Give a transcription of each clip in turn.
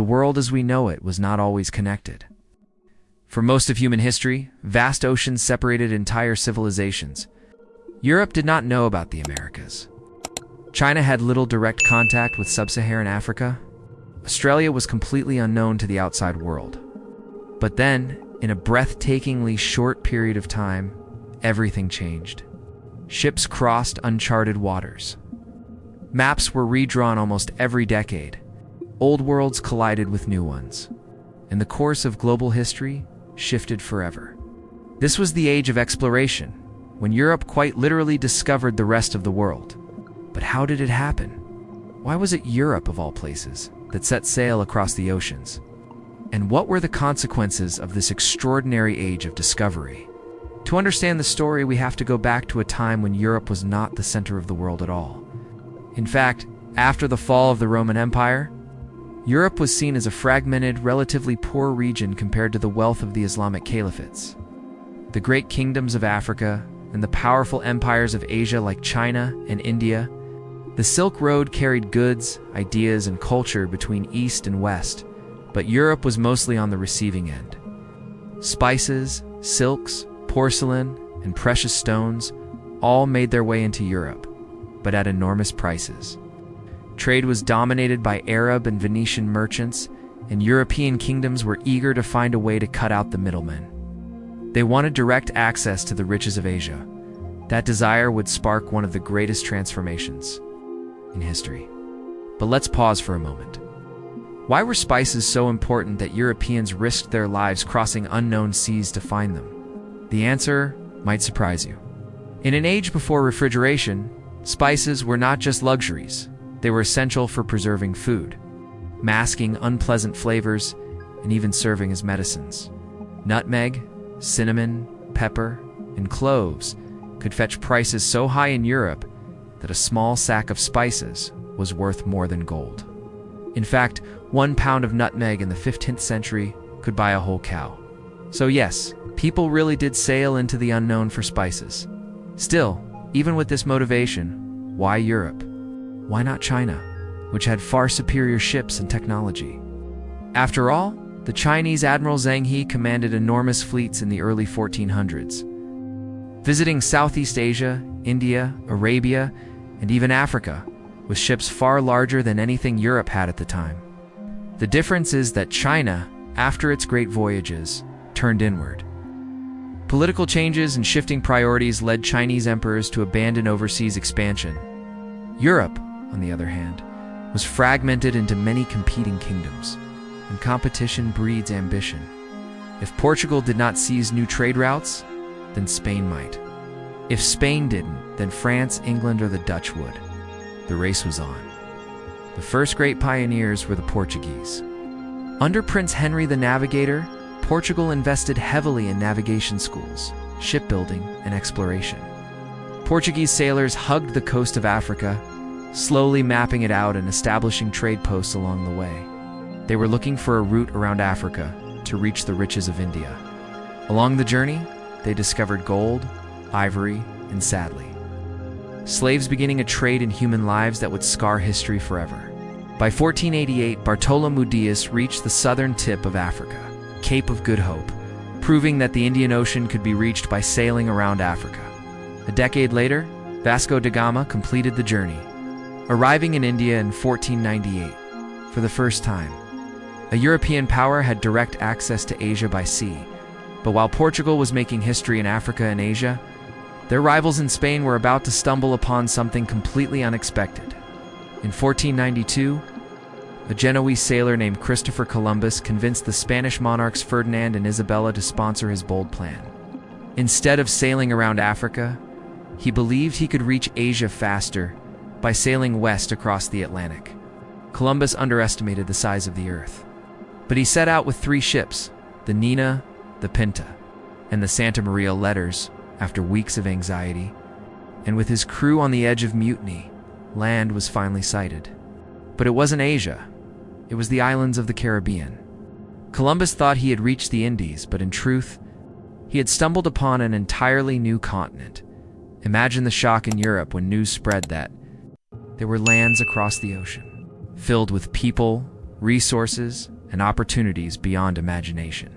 the world as we know it was not always connected. For most of human history, vast oceans separated entire civilizations. Europe did not know about the Americas. China had little direct contact with sub-Saharan Africa. Australia was completely unknown to the outside world. But then, in a breathtakingly short period of time, everything changed. Ships crossed uncharted waters. Maps were redrawn almost every decade. Old worlds collided with new ones. And the course of global history shifted forever. This was the age of exploration, when Europe quite literally discovered the rest of the world. But how did it happen? Why was it Europe, of all places, that set sail across the oceans? And what were the consequences of this extraordinary age of discovery? To understand the story, we have to go back to a time when Europe was not the center of the world at all. In fact, after the fall of the Roman Empire, Europe was seen as a fragmented, relatively poor region compared to the wealth of the Islamic caliphates. The great kingdoms of Africa and the powerful empires of Asia like China and India. The Silk Road carried goods, ideas, and culture between East and West, but Europe was mostly on the receiving end. Spices, silks, porcelain, and precious stones all made their way into Europe, but at enormous prices. Trade was dominated by Arab and Venetian merchants, and European kingdoms were eager to find a way to cut out the middlemen. They wanted direct access to the riches of Asia. That desire would spark one of the greatest transformations in history. But let's pause for a moment. Why were spices so important that Europeans risked their lives crossing unknown seas to find them? The answer might surprise you. In an age before refrigeration, spices were not just luxuries. They were essential for preserving food, masking unpleasant flavors, and even serving as medicines. Nutmeg, cinnamon, pepper, and cloves could fetch prices so high in Europe that a small sack of spices was worth more than gold. In fact, 1 pound of nutmeg in the 15th century could buy a whole cow. So yes, people really did sail into the unknown for spices. Still, even with this motivation, why Europe? Why not China, which had far superior ships and technology? After all, the Chinese Admiral Zheng He commanded enormous fleets in the early 1400s, visiting Southeast Asia, India, Arabia, and even Africa, with ships far larger than anything Europe had at the time. The difference is that China, after its great voyages, turned inward. Political changes and shifting priorities led Chinese emperors to abandon overseas expansion. Europe, on the other hand, was fragmented into many competing kingdoms, and competition breeds ambition. If Portugal did not seize new trade routes, then Spain might. If Spain didn't, then France, England, or the Dutch would. The race was on. The first great pioneers were the Portuguese. Under Prince Henry the Navigator, Portugal invested heavily in navigation schools, shipbuilding, and exploration. Portuguese sailors hugged the coast of Africa, slowly mapping it out and establishing trade posts along the way. They were looking for a route around Africa to reach the riches of India. Along the journey, they discovered gold, ivory, and sadly, slaves beginning a trade in human lives that would scar history forever. By 1488, Bartolomeu Dias reached the southern tip of Africa, Cape of Good Hope, proving that the Indian Ocean could be reached by sailing around Africa. A decade later, Vasco da Gama completed the journey, arriving in India in 1498. For the first time, a European power had direct access to Asia by sea. But while Portugal was making history in Africa and Asia, their rivals in Spain were about to stumble upon something completely unexpected. In 1492, a Genoese sailor named Christopher Columbus convinced the Spanish monarchs Ferdinand and Isabella to sponsor his bold plan. Instead of sailing around Africa, he believed he could reach Asia faster by sailing west across the Atlantic. Columbus underestimated the size of the Earth. But he set out with 3 ships, the Nina, the Pinta, and the Santa Maria Letters, after weeks of anxiety, and with his crew on the edge of mutiny, land was finally sighted. But it wasn't Asia. It was the islands of the Caribbean. Columbus thought he had reached the Indies, but in truth, he had stumbled upon an entirely new continent. Imagine the shock in Europe when news spread that there were lands across the ocean, filled with people, resources, and opportunities beyond imagination.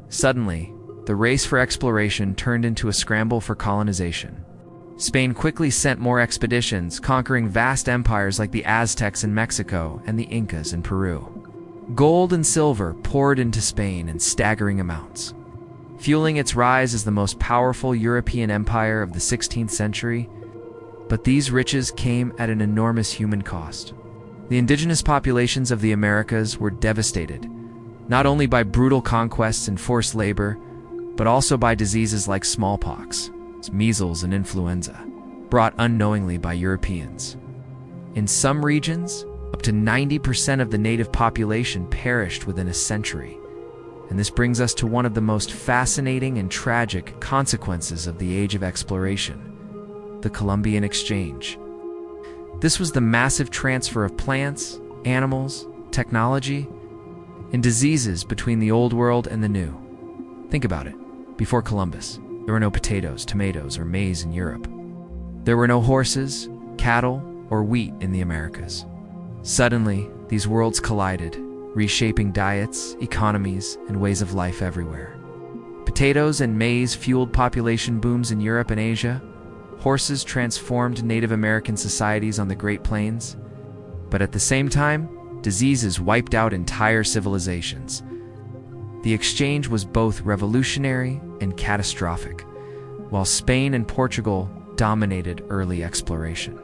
Suddenly, the race for exploration turned into a scramble for colonization. Spain quickly sent more expeditions, conquering vast empires like the Aztecs in Mexico and the Incas in Peru. Gold and silver poured into Spain in staggering amounts, fueling its rise as the most powerful European empire of the 16th century. But these riches came at an enormous human cost. The indigenous populations of the Americas were devastated, not only by brutal conquests and forced labor, but also by diseases like smallpox, measles, and influenza, brought unknowingly by Europeans. In some regions, up to 90% of the native population perished within a century. And this brings us to one of the most fascinating and tragic consequences of the Age of Exploration: the Columbian Exchange. This was the massive transfer of plants, animals, technology, and diseases between the Old World and the New. Think about it. Before Columbus, there were no potatoes, tomatoes, or maize in Europe. There were no horses, cattle, or wheat in the Americas. Suddenly, these worlds collided, reshaping diets, economies, and ways of life everywhere. Potatoes and maize fueled population booms in Europe and Asia. Horses transformed Native American societies on the Great Plains. But at the same time, diseases wiped out entire civilizations. The exchange was both revolutionary and catastrophic, while Spain and Portugal dominated early exploration.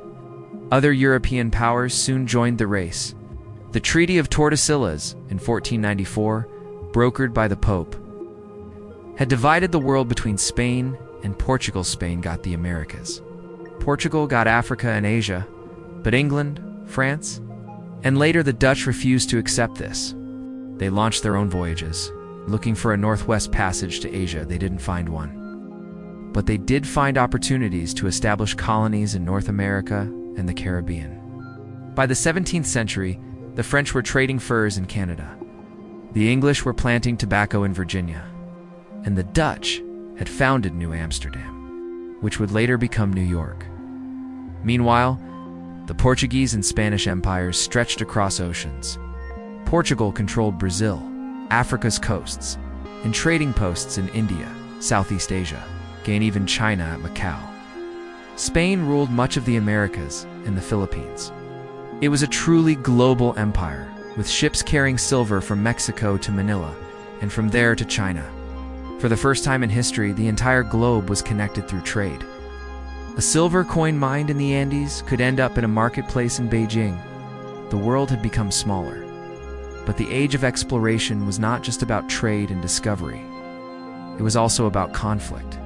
Other European powers soon joined the race. The Treaty of Tordesillas in 1494, brokered by the Pope, had divided the world between Spain and Portugal. Spain got the Americas. Portugal got Africa and Asia, but England, France, and later the Dutch refused to accept this. They launched their own voyages, looking for a northwest passage to Asia. They didn't find one. But they did find opportunities to establish colonies in North America and the Caribbean. By the 17th century, the French were trading furs in Canada. The English were planting tobacco in Virginia. And the Dutch had founded New Amsterdam, which would later become New York. Meanwhile, the Portuguese and Spanish empires stretched across oceans. Portugal controlled Brazil, Africa's coasts, and trading posts in India, Southeast Asia, and even China at Macau. Spain ruled much of the Americas and the Philippines. It was a truly global empire, with ships carrying silver from Mexico to Manila, and from there to China. For the first time in history, the entire globe was connected through trade. A silver coin mined in the Andes could end up in a marketplace in Beijing. The world had become smaller. But the Age of Exploration was not just about trade and discovery. It was also about conflict.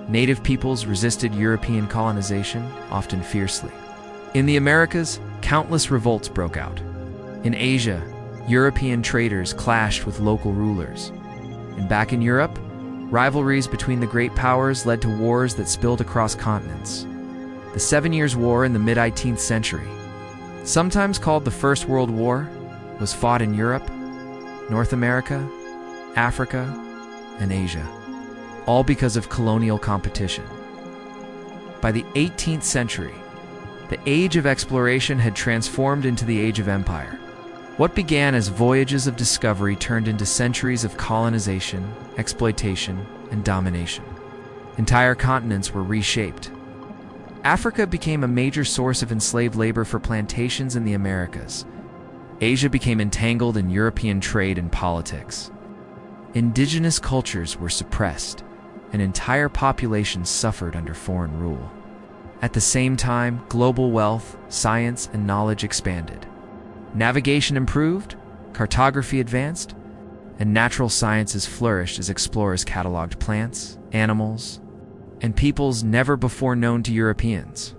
Native peoples resisted European colonization, often fiercely. In the Americas, countless revolts broke out. In Asia, European traders clashed with local rulers. And back in Europe, rivalries between the great powers led to wars that spilled across continents. The 7 Years' War in the mid-18th century, sometimes called the First World War, was fought in Europe, North America, Africa, and Asia, all because of colonial competition. By the 18th century, the Age of Exploration had transformed into the Age of Empire. What began as voyages of discovery turned into centuries of colonization, exploitation, and domination. Entire continents were reshaped. Africa became a major source of enslaved labor for plantations in the Americas. Asia became entangled in European trade and politics. Indigenous cultures were suppressed, and entire populations suffered under foreign rule. At the same time, global wealth, science, and knowledge expanded. Navigation improved, cartography advanced, and natural sciences flourished as explorers cataloged plants, animals, and peoples never before known to Europeans.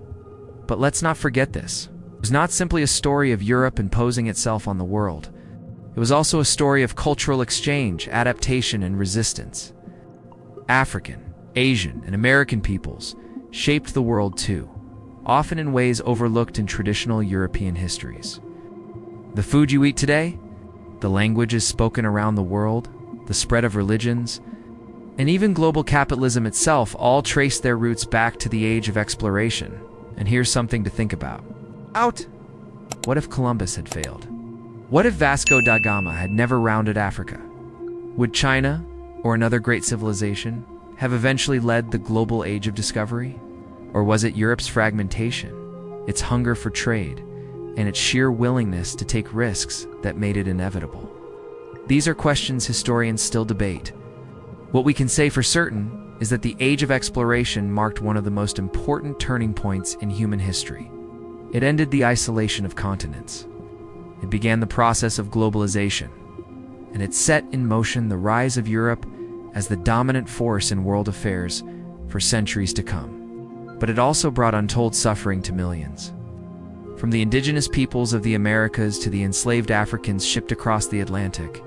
But let's not forget this. It was not simply a story of Europe imposing itself on the world. It was also a story of cultural exchange, adaptation, and resistance. African, Asian, and American peoples shaped the world too, often in ways overlooked in traditional European histories. The food you eat today, the languages spoken around the world, the spread of religions, and even global capitalism itself all trace their roots back to the Age of Exploration. And here's something to think about. What if Columbus had failed? What if Vasco da Gama had never rounded Africa? Would China, or another great civilization, have eventually led the global age of discovery? Or was it Europe's fragmentation, its hunger for trade, and its sheer willingness to take risks that made it inevitable? These are questions historians still debate. What we can say for certain is that the age of exploration marked one of the most important turning points in human history. It ended the isolation of continents. It began the process of globalization, and it set in motion the rise of Europe as the dominant force in world affairs for centuries to come. But it also brought untold suffering to millions. From the indigenous peoples of the Americas to the enslaved Africans shipped across the Atlantic,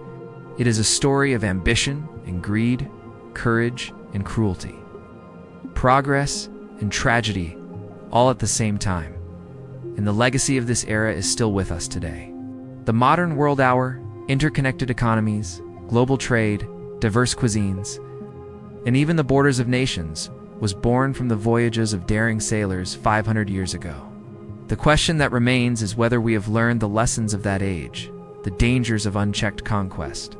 it is a story of ambition and greed, courage and cruelty, progress and tragedy, all at the same time. And the legacy of this era is still with us today. The modern world hour, interconnected economies, global trade, diverse cuisines, and even the borders of nations was born from the voyages of daring sailors 500 years ago. The question that remains is whether we have learned the lessons of that age, the dangers of unchecked conquest,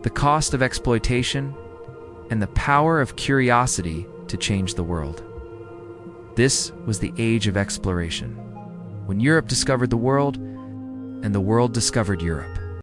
the cost of exploitation, and the power of curiosity to change the world. This was the age of exploration, when Europe discovered the world and the world discovered Europe.